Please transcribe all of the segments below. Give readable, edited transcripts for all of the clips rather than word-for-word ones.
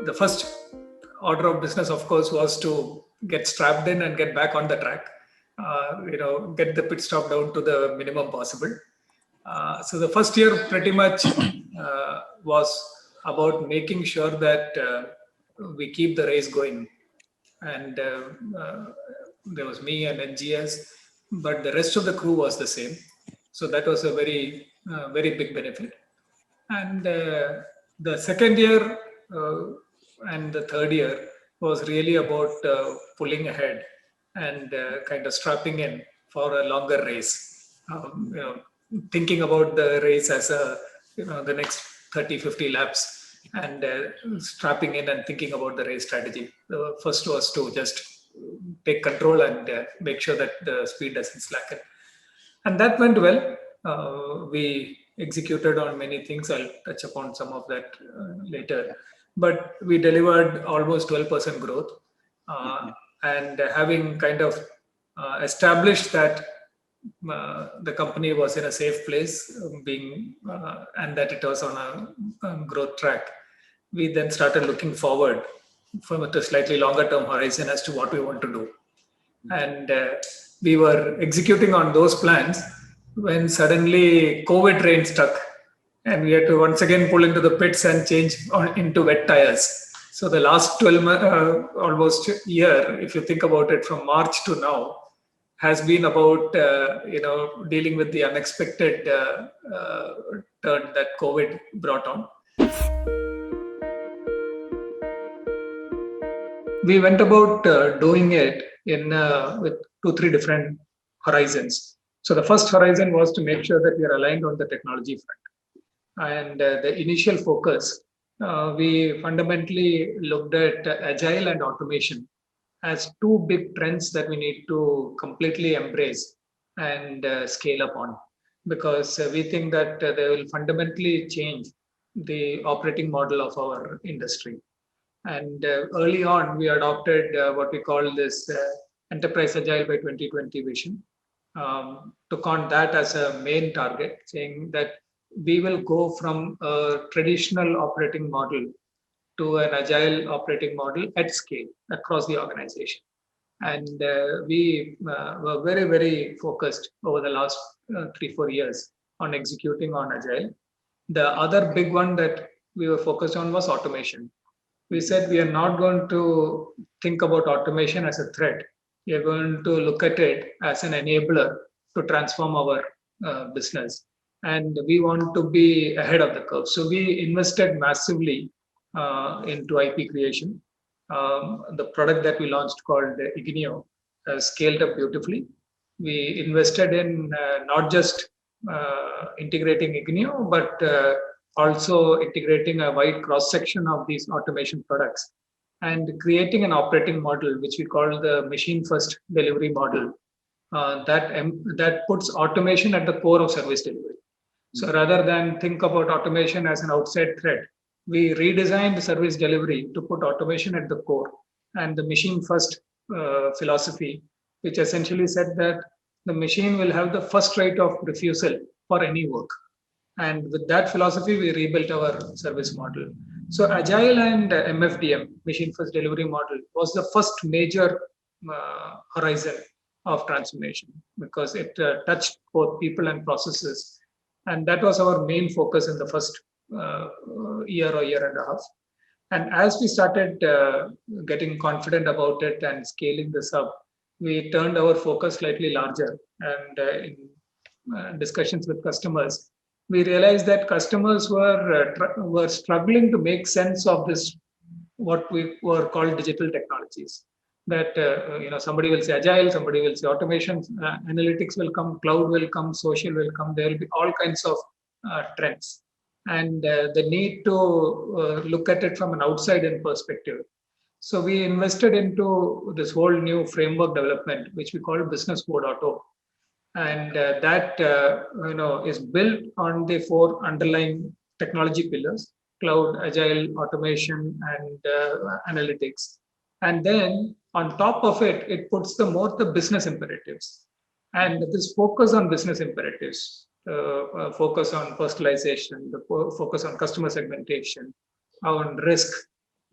The first order of business, of course, was to get strapped in and get back on the track. Get the pit stop down to the minimum possible. So the first year pretty much was about making sure that we keep the race going. And there was me and NGS, but the rest of the crew was the same. So that was a very big benefit. And the second year and the third year was really about pulling ahead and kind of strapping in for a longer race. Thinking about the race as the next 30-50 laps, and strapping in and thinking about the race strategy. The first was to just take control and make sure that the speed doesn't slacken. And that went well. We executed on many things. I'll touch upon some of that later. But we delivered almost 12% growth. And having kind of established that the company was in a safe place, and that it was on a growth track, we then started looking forward from a slightly longer term horizon as to what we want to do. And we were executing on those plans when suddenly COVID rain struck, and we had to once again pull into the pits and change into wet tires. So the last 12 months, almost year, if you think about it, from March to now, has been about dealing with the unexpected turn that COVID brought on. We went about doing it in with 2-3 different horizons. So the first horizon was to make sure that we are aligned on the technology front. And the initial focus, we fundamentally looked at agile and automation as two big trends that we need to completely embrace and scale up on, because we think that they will fundamentally change the operating model of our industry. And early on, we adopted what we call this Enterprise Agile by 2020 vision. Took on that as a main target, saying that we will go from a traditional operating model to an agile operating model at scale across the organization. And we were very focused over the last 3-4 years on executing on agile. The other big one that we were focused on was automation. We said we are not going to think about automation as a threat. We are going to look at it as an enabler to transform our business. And we want to be ahead of the curve. So we invested massively into IP creation. The product that we launched called Ignio scaled up beautifully. We invested in not just integrating Ignio, but also integrating a wide cross section of these automation products and creating an operating model, which we call the machine first delivery model, that puts automation at the core of service delivery. So rather than think about automation as an outside threat, we redesigned service delivery to put automation at the core, and the machine first philosophy, which essentially said that the machine will have the first right of refusal for any work. And with that philosophy, we rebuilt our service model. So Agile and MFDM, Machine First Delivery Model, was the first major horizon of transformation, because it touched both people and processes. And that was our main focus in the first year or year and a half. And as we started getting confident about it and scaling this up, we turned our focus slightly larger. And in discussions with customers, we realized that customers were struggling to make sense of this, what we were called digital technologies. That somebody will say agile, somebody will say automation, analytics will come, cloud will come, social will come. There will be all kinds of trends, and the need to look at it from an outside-in perspective. So we invested into this whole new framework development, which we call Business 4.0. And that is built on the 4 underlying technology pillars: cloud, agile, automation, and analytics. And then on top of it, it puts the business imperatives. And this focus on business imperatives, focus on personalization, the focus on customer segmentation, on risk,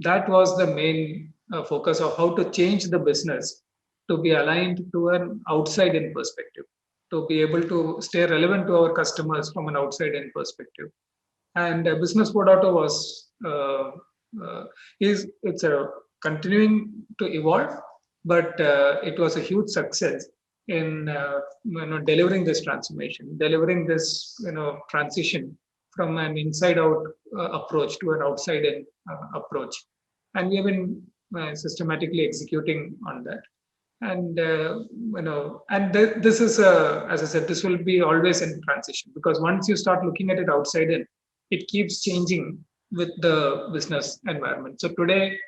That was the main focus of how to change the business to be aligned to an outside in perspective, to be able to stay relevant to our customers from an outside in perspective. And business 4.0 was is it's a continuing to evolve, but it was a huge success in delivering this transformation, delivering this transition from an inside out approach to an outside in approach. And we have been systematically executing on that. And this is as I said, this will be always in transition, because once you start looking at it outside in, it keeps changing with the business environment. So today,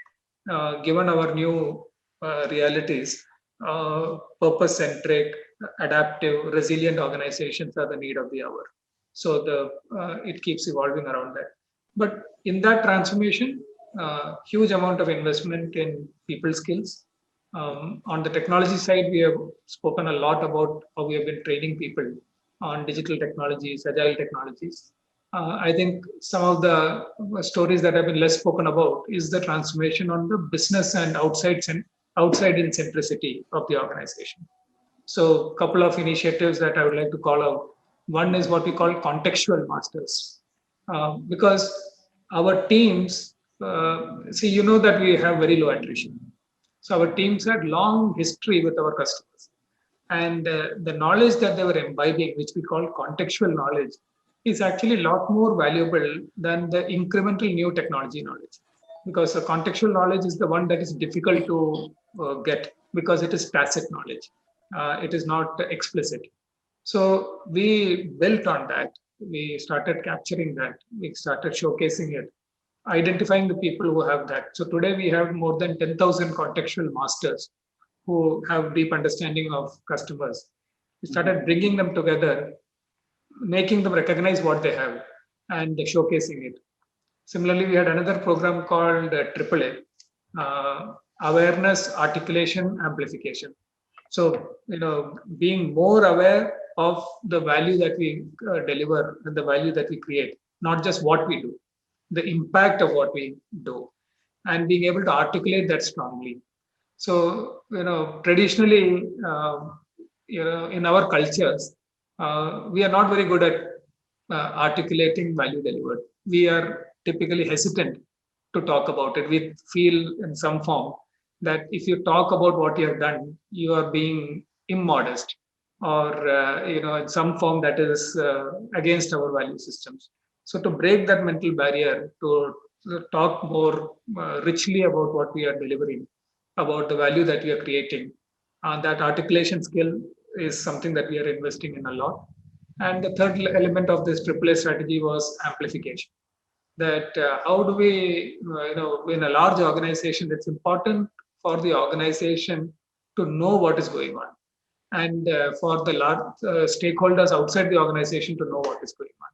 given our new realities, purpose centric, adaptive, resilient organizations are the need of the hour. So it keeps evolving around that. But in that transformation, huge amount of investment in people skills. On the technology side, we have spoken a lot about how we have been training people on digital technologies, agile technologies. I think some of the stories that have been less spoken about is the transformation on the business and outside in centricity of the organization. So, a couple of initiatives that I would like to call out. One is what we call contextual masters, because our teams see, that we have very low attrition. So our teams had long history with our customers, and the knowledge that they were imbibing, which we call contextual knowledge, is actually a lot more valuable than the incremental new technology knowledge, because the contextual knowledge is the one that is difficult to get, because it is tacit knowledge. It is not explicit. So we built on that. We started capturing that. We started showcasing it, identifying the people who have that. So today we have more than 10,000 contextual masters who have deep understanding of customers. We started bringing them together, making them recognize what they have and showcasing it. Similarly, we had another program called AAA, Awareness, Articulation, Amplification. So, being more aware of the value that we deliver and the value that we create, not just what we do, the impact of what we do, and being able to articulate that strongly. So, traditionally, in our cultures, we are not very good at articulating value delivered. We are typically hesitant to talk about it. We feel in some form that if you talk about what you have done, you are being immodest, or in some form that is against our value systems. So to break that mental barrier, to talk more richly about what we are delivering, about the value that we are creating, that articulation skill is something that we are investing in a lot. And the third element of this AAA strategy was amplification. That how do we, in a large organization, it's important for the organization to know what is going on, and for the large stakeholders outside the organization to know what is going on.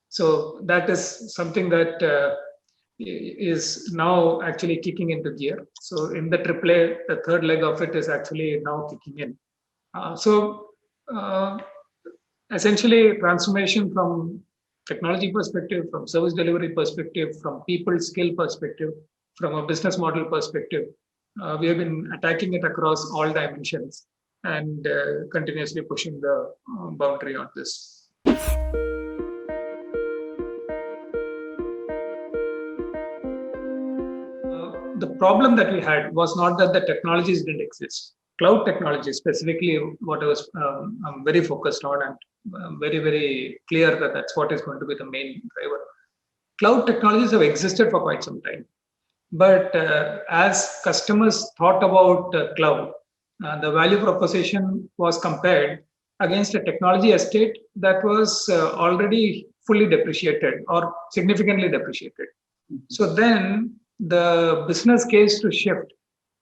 So that is something that is now actually kicking into gear. So in the AAA, the third leg of it is actually now kicking in. So essentially, transformation from technology perspective, from service delivery perspective, from people skill perspective, from a business model perspective, we have been attacking it across all dimensions and continuously pushing the boundary on this. The problem that we had was not that the technologies didn't exist. Cloud technology, specifically, what I was I'm very focused on, and very, very clear that that's what is going to be the main driver. Cloud technologies have existed for quite some time. But as customers thought about cloud, the value proposition was compared against a technology estate that was already fully depreciated or significantly depreciated. So then the business case to shift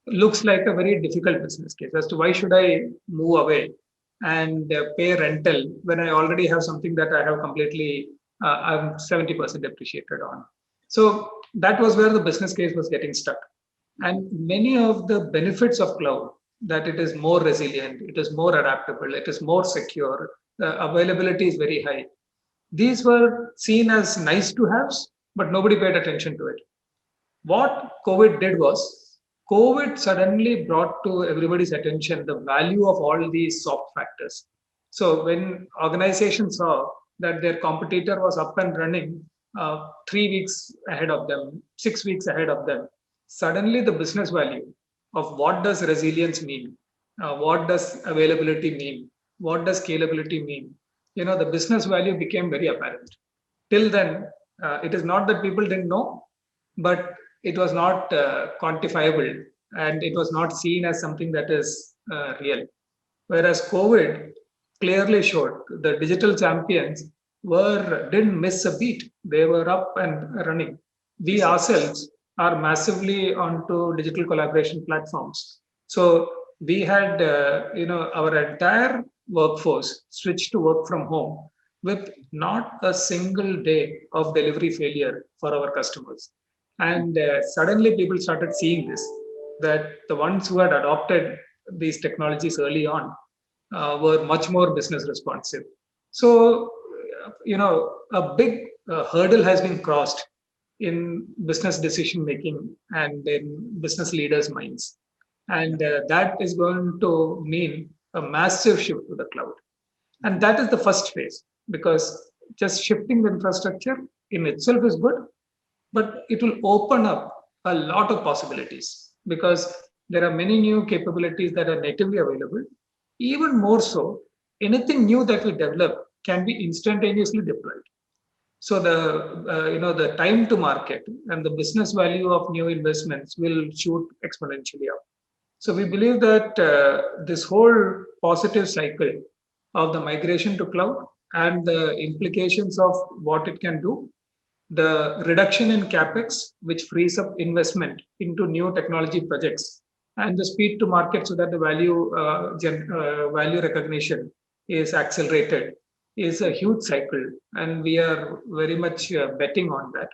looks like a very difficult business case as to why should I move away and pay rental when I already have something that I have completely, I'm 70% depreciated on. So that was where the business case was getting stuck. And many of the benefits of cloud, that it is more resilient, it is more adaptable, it is more secure, the availability is very high. These were seen as nice to haves, but nobody paid attention to it. What COVID did was, COVID suddenly brought to everybody's attention the value of all these soft factors. So when organizations saw that their competitor was up and running 3 weeks ahead of them, 6 weeks ahead of them, suddenly the business value of what does resilience mean, what does availability mean, what does scalability mean, the business value became very apparent. Till then, it is not that people didn't know, but it was not quantifiable, and it was not seen as something that is real. Whereas COVID clearly showed the digital champions didn't miss a beat. They were up and running. We ourselves are massively onto digital collaboration platforms. So we had our entire workforce switched to work from home with not a single day of delivery failure for our customers. And suddenly people started seeing this, that the ones who had adopted these technologies early on were much more business responsive. So, a big hurdle has been crossed in business decision making and in business leaders' minds. And that is going to mean a massive shift to the cloud. And that is the first phase, because just shifting the infrastructure in itself is good, but it will open up a lot of possibilities because there are many new capabilities that are natively available. Even more so, anything new that we develop can be instantaneously deployed. So the time to market and the business value of new investments will shoot exponentially up. So we believe that this whole positive cycle of the migration to cloud and the implications of what it can do, the reduction in capex, which frees up investment into new technology projects, and the speed to market so that the value recognition is accelerated, is a huge cycle, and we are very much betting on that.